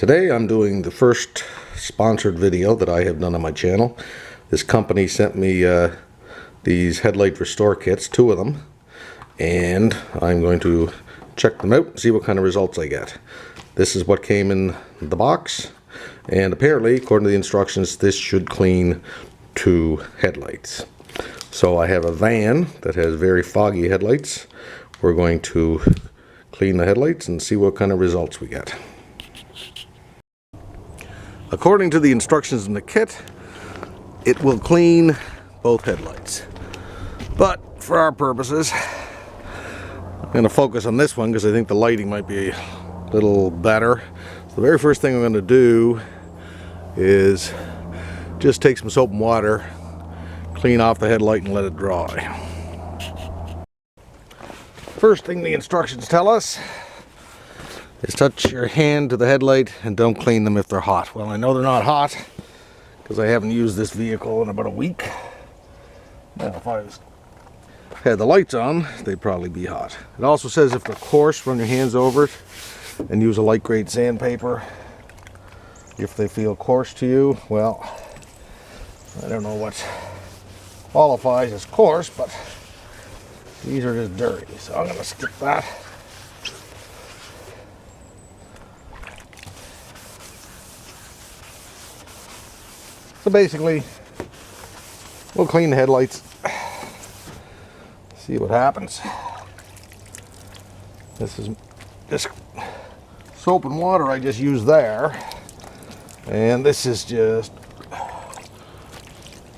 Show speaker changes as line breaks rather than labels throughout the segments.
Today I'm doing the first sponsored video that I have done on my channel. This company sent me these Headlight Restore kits, 2 of them, and I'm going to check them out and see what kind of results I get. This is what came in the box, and apparently, according to the instructions, this should clean 2 headlights. So I have a van that has very foggy headlights. We're going to clean the headlights and see what kind of results we get. According to the instructions in the kit, it will clean both headlights. But for our purposes, I'm going to focus on this one because I think the lighting might be a little better. So the very first thing I'm going to do is just take some soap and water, clean off the headlight and let it dry. First thing the instructions tell us is touch your hand to the headlight and don't clean them if they're hot. Well, I know they're not hot because I haven't used this vehicle in about a week. Now, if I had the lights on, they'd probably be hot. It also says if they're coarse, run your hands over it and use a light grade sandpaper. If they feel coarse to you, well, I don't know what qualifies as coarse, but these are just dirty, so I'm going to skip that. So basically, we'll clean the headlights, see what happens. This is just soap and water I just used there, and this is just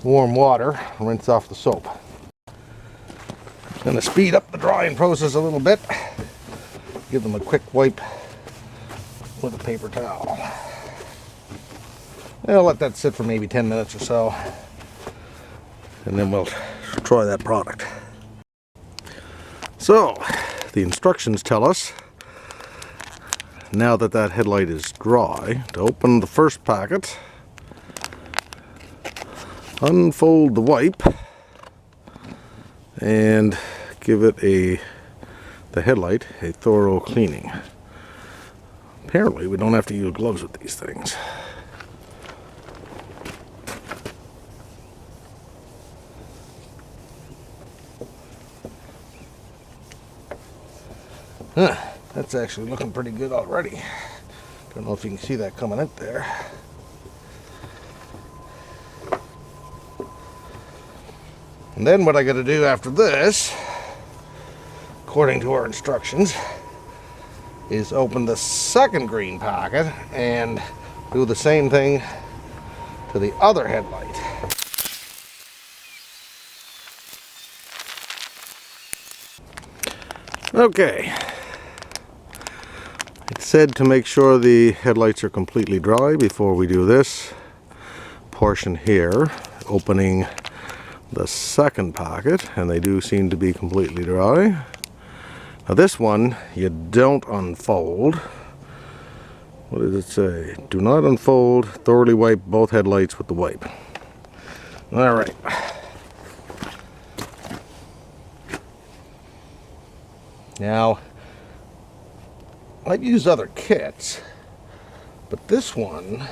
warm water, rinse off the soap. Going to speed up the drying process a little bit. Give them a quick wipe with a paper towel. I'll let that sit for maybe 10 minutes or so, and then we'll try that product. So, the instructions tell us, now that that headlight is dry, to open the first packet, unfold the wipe, and give it the headlight a thorough cleaning. Apparently we don't have to use gloves with these things. That's actually looking pretty good already. Don't know if you can see that coming out there. And then what I got to do after this, according to our instructions, is open the second green packet and do the same thing to the other headlight. Okay. It said to make sure the headlights are completely dry before we do this portion here, opening the second packet, and they do seem to be completely dry. Now this one you don't unfold. What does it say? Do not unfold, thoroughly wipe both headlights with the wipe. Alright. Now, I've used other kits, but this one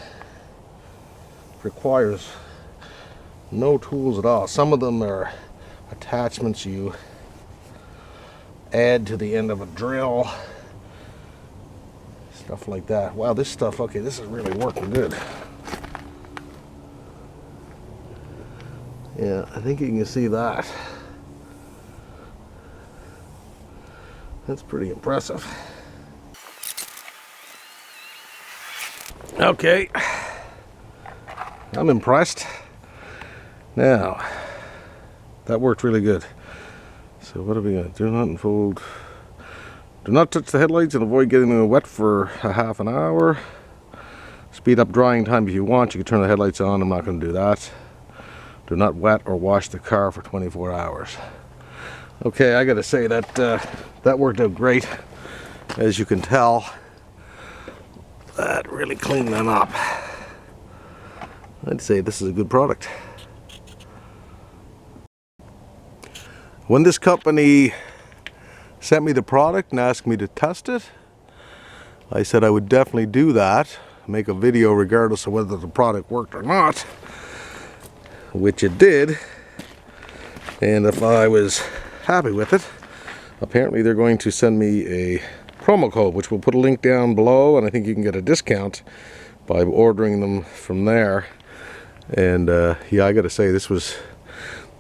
requires no tools at all. Some of them are attachments you add to the end of a drill, stuff like that. Wow, this stuff, okay, this is really working good. Yeah, I think you can see that. That's pretty impressive. Okay, I'm impressed. Now, that worked really good. So what are we going to do? Not unfold. Do not touch the headlights and avoid getting them wet for a half an hour. Speed up drying time if you want. You can turn the headlights on. I'm not going to do that. Do not wet or wash the car for 24 hours. Okay, I got to say that that worked out great. As you can tell, that really cleaned them up. I'd say this is a good product. When this company sent me the product and asked me to test it, I said I would definitely do that make a video regardless of whether the product worked or not, which it did. And if I was happy with it, apparently they're going to send me a promo code, which we'll put a link down below, and I think you can get a discount by ordering them from there. And yeah, I gotta say, this was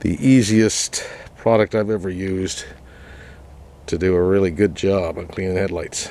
the easiest product I've ever used to do a really good job on cleaning headlights.